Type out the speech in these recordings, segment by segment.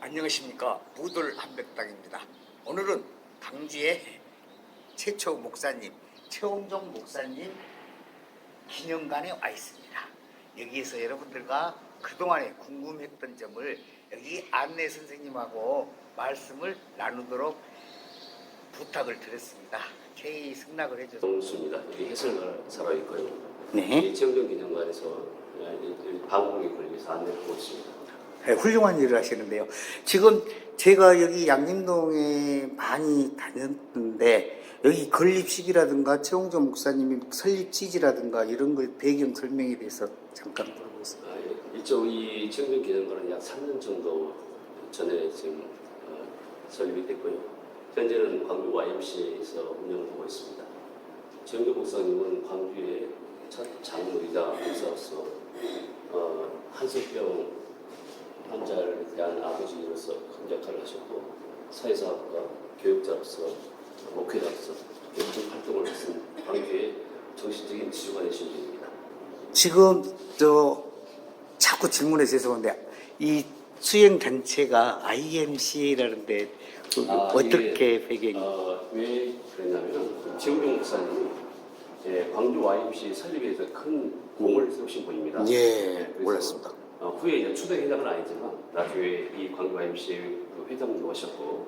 안녕하십니까. 무들 한백당입니다. 오늘은 강주의 최초 목사님 최홍종 목사님 기념관에 와 있습니다. 여기에서 여러분들과 그동안에 궁금했던 점을 여기 안내 선생님하고 말씀을 나누도록 부탁을 드렸습니다. K 승낙을 해줘서 정수입니다. 여기 해설가 살아있고요. 네. 최홍종 기념관에서 방문객 걸려서 안내하고 있습니다. 네, 훌륭한 일을 하시는데요. 지금 제가 여기 양림동에 많이 다녔는데 여기 건립식이라든가 최홍종 목사님이 설립 취지라든가 이런 거 배경 설명에 대해서 잠깐 물어보겠습니다. 이쪽 이 최홍종 기념관은 약 3년 정도 전에 지금 설립이 됐고요. 현재는 광주 YMCA에서 운영을 하고 있습니다. 최홍종 목사님은 광주의 첫 장로이자 목사로서 한석병 환자를 대한 아버지로서 큰 역할을 하셨고 사회사업가, 교육자로서, 목회자로서 큰 활동을 했은 광주의 정신적인 지주가 되신 분입니다. 지금 자꾸 질문해 죄송한데 이 수행 단체가 IMCA라는데 어떻게 배경이? 왜 그랬냐면 최홍종 목사님이 광주 YMCA 설립에 대해서 큰 공을 세우신 분입니다. 예, 그래서 몰랐습니다. 후에 이제 추대 회장은 아니지만 나중에 이 광주 YMCA 회장도 하셨고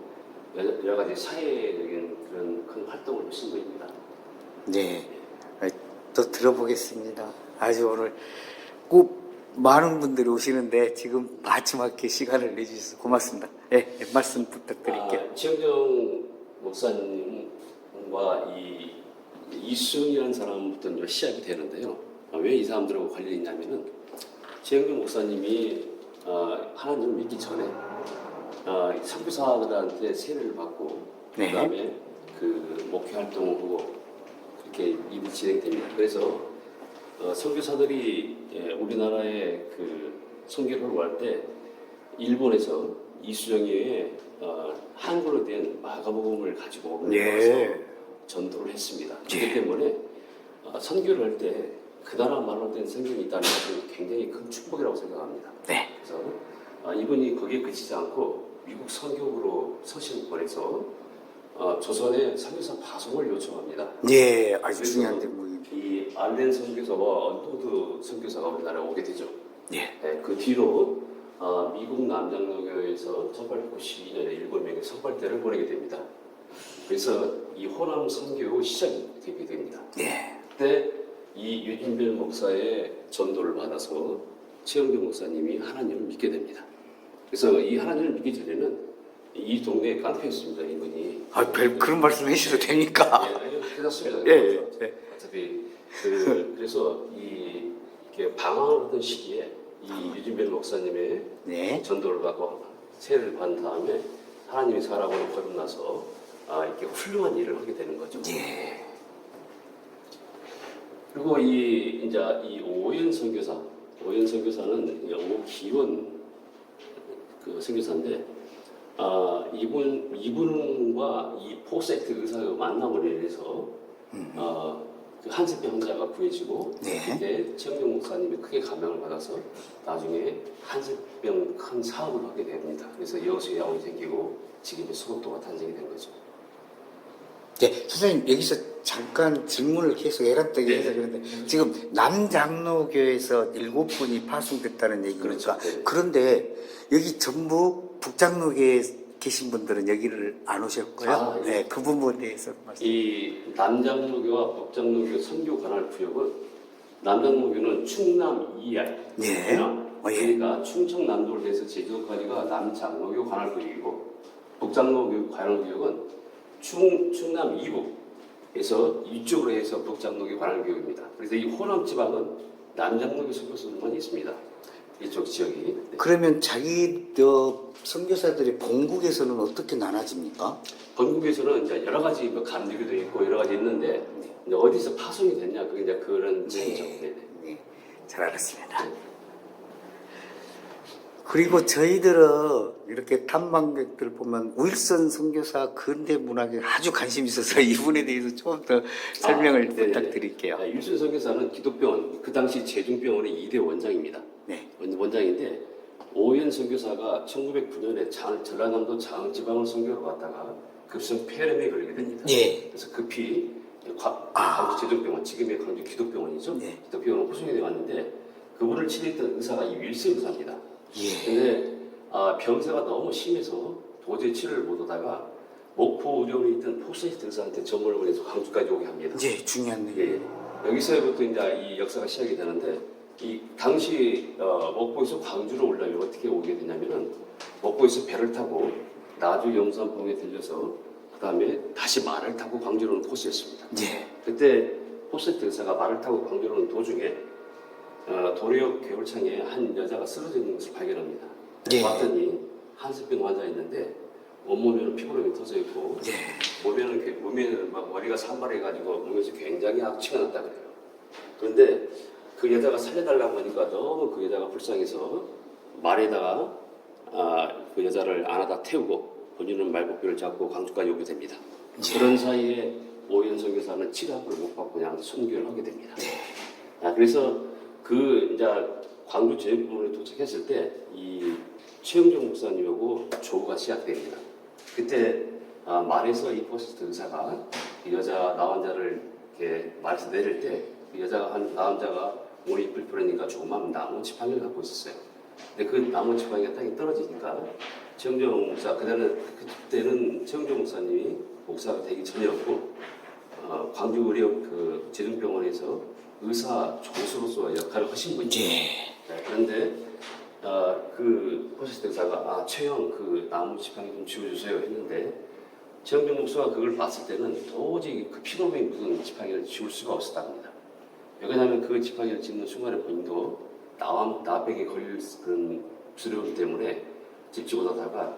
여러 가지 사회적인 그런 큰 활동을 하신 분입니다. 네, 또 들어보겠습니다. 아주 오늘 꼭 많은 분들이 오시는데 지금 마지막에 시간을 내주셔서 고맙습니다. 네, 말씀 부탁드릴게요. 최홍종 목사님과 이수영이라는 사람부터 이제 시작이 되는데요. 왜 이 사람들하고 관련이 있냐면은 최홍종 목사님이 하나님을 믿기 전에 선교사들한테 세례를 받고 네. 그다음에 그 목회 활동을 하고 그렇게 일이 진행됩니다. 그래서 선교사들이 우리나라에 그 선교를 할 때 일본에서 이수영이의 한글로 된 마가복음을 가지고 올라와서 전도를 했습니다. 그렇기 때문에 선교를 할 때 그 나라 말로 된 성경이 있다는 것은 굉장히 큰 축복이라고 생각합니다. 네. 그래서 이분이 거기에 그치지 않고 미국 선교부로 서신을 보내서 조선의 선교사 파송을 요청합니다. 네, 아주 중요한 대목입니다. 이 알렌 선교사와 언토드 선교사가 우리나라에 오게 되죠. 네. 그 뒤로 미국 남장로교에서 1892년에 7명의 선발대를 보내게 됩니다. 그래서 이 호남 선교 시작이 되게 됩니다. 네. 그때 이 유진별 목사의 전도를 받아서 최홍종 목사님이 하나님을 믿게 됩니다. 그래서 이 하나님을 믿기 전에는 이 동네에 깡패였습니다. 이분이. 그런 말씀 해주셔도 됩니까? 괜찮습니다. 예. 어차피 그래서 이렇게 방황을 하던 시기에 이 유진별 목사님의 네. 전도를 받고 세례를 받은 다음에 하나님이 사람으로 거듭나서 이렇게 훌륭한 일을 하게 되는 거죠. 예. 그리고 이 오연 선교사는 오기원 그 선교사인데 이분과 이 포세트 의사의 만남을 인해서 그 한센병 환자가 구해지고 네. 그때 최홍종 목사님이 크게 감명을 받아서 나중에 한센병 큰 사업을 하게 됩니다. 그래서 여수 야원이 생기고 지금의 소록도가 탄생이 된 거죠. 네, 선생님 여기서 잠깐 질문을 계속 애란하게 해서 그런데 지금 남장로교에서 7분이 파송됐다는 얘기니까 그렇죠. 그런데 여기 전부 북장로교에 계신 분들은 여기를 안 오셨고요. 예. 네, 그 부분에 대해서 말씀. 이 남장로교와 북장로교 선교 관할 구역은 남장로교는 충남 이알, 네. 그러니까 충청남도를 해서 제주도까지가 남장로교 관할 구역이고 북장로교 관할 구역은 충남 이북에서 이쪽으로 해서 북장로교 관할 구역입니다. 그래서 이 호남 지방은 남장로교 선교사들만 있습니다. 이쪽 지역이. 네. 그러면 자기 선교사들이 본국에서는 어떻게 나눠집니까? 본국에서는 이제 여러 가지 뭐 감리교도 있고 여러 가지 있는데 이제 어디서 파송이 됐냐 그게 이제 그런 문제죠. 네, 잘 알았습니다. 그리고 저희들은 이렇게 탐방객들 보면 윌슨 선교사 근대 문학에 아주 관심이 있어서 이분에 대해서 조금 더 설명을 부탁드릴게요. 윌슨 선교사는 기독병원 그 당시 제중병원의 2대 원장입니다. 네. 원장인데 오현 선교사가 1909년에 전라남도 장지방을 선교로 갔다가 급성 폐렴에 걸리게 됩니다. 예. 그래서 급히 광주 제독병원, 지금의 광주 기독병원이죠. 예. 기독병원으로 후송이 되어 왔는데 그분을 치료했던 의사가 이 윌슨 의사입니다. 예. 근데 병세가 너무 심해서 도저히 치료를 못하다가 목포 의료원에 있던 포스이트 의사한테 전문을 보내서 광주까지 오게 합니다. 예, 중요한 얘기. 예. 여기서부터 이제 이 역사가 시작이 되는데 이 당시 목포에서 광주로 오려면 어떻게 오게 되냐면은 목포에서 배를 타고 나주 영산봉에 들려서 그 다음에 다시 말을 타고 광주로 오는 코스였습니다. 예. 그때 포스이트 의사가 말을 타고 광주로 오는 도중에 도리역 개울창에 한 여자가 쓰러져 있는 것을 발견합니다. 예. 봤더니 한스병 환자였는데 온몸에는 피부름이 터져 있고 몸에는 막 머리가 산발해가지고 몸에서 굉장히 악취가 났다 그래요. 그런데 그 여자가 살려달라고 하니까 너무 그 여자가 불쌍해서 말에다가 그 여자를 안아다 태우고 본인은 말복비를 잡고 광주까지 오게 됩니다. 그런 사이에 오현 선교사는 치료학을 못 받고 그냥 순교를 하게 됩니다. 그래서 그 이제 광주 제일병원에 도착했을 때 이 최영정 목사님하고 조우가 시작됩니다. 그때 말에서 이 포스트 의사가 그 여자 나환자를 이렇게 말에서 내릴 때 그 여자가 나환자가 몸이 불편하니까 조그만 나무 지팡이를 갖고 있었어요. 근데 그 나무 지팡이가 땅에 떨어지니까 최영정 목사 그때는 최영정 목사님이 목사가 되기 전이었고 광주 의료 그 제중병원에서 의사 조수로서 역할을 하신 분이죠. 네, 그런데 그 포스트 의사가 최영 그 나무 지팡이 좀 지워주세요 했는데 최영정 목사가 그걸 봤을 때는 도저히 그 피노에 묻은 지팡이를 지울 수가 없었다 합니다. 왜냐하면 그 지팡이를 짚는 순간에 본인도 나백에 걸릴 그런 두려움 때문에 짚지 못하다가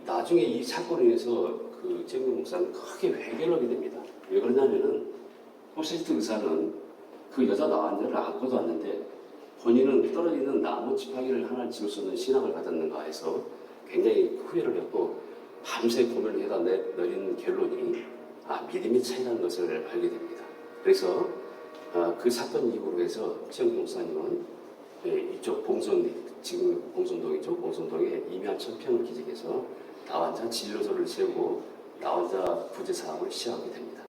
나중에 이 사건으로 인해서 그 최영정 목사는 크게 회개를 하게 됩니다. 왜 그러냐면은 포스트 의사는 그 여자 나환자를 안고도 왔는데 본인은 떨어지는 나무 지팡이를 하나 지울 수 있는 신앙을 가졌는가 해서 굉장히 후회를 했고 밤새 고민을 해다 내린 결론이 믿음의 차이라는 것을 알게 됩니다. 그래서 그 사건 이후로 해서 최영정 목사님은 이쪽 지금 봉선동이죠. 봉선동에 임야 천평을 기증해서 나환자 진료소를 세우고 나환자 구제 사업을 시작하게 됩니다.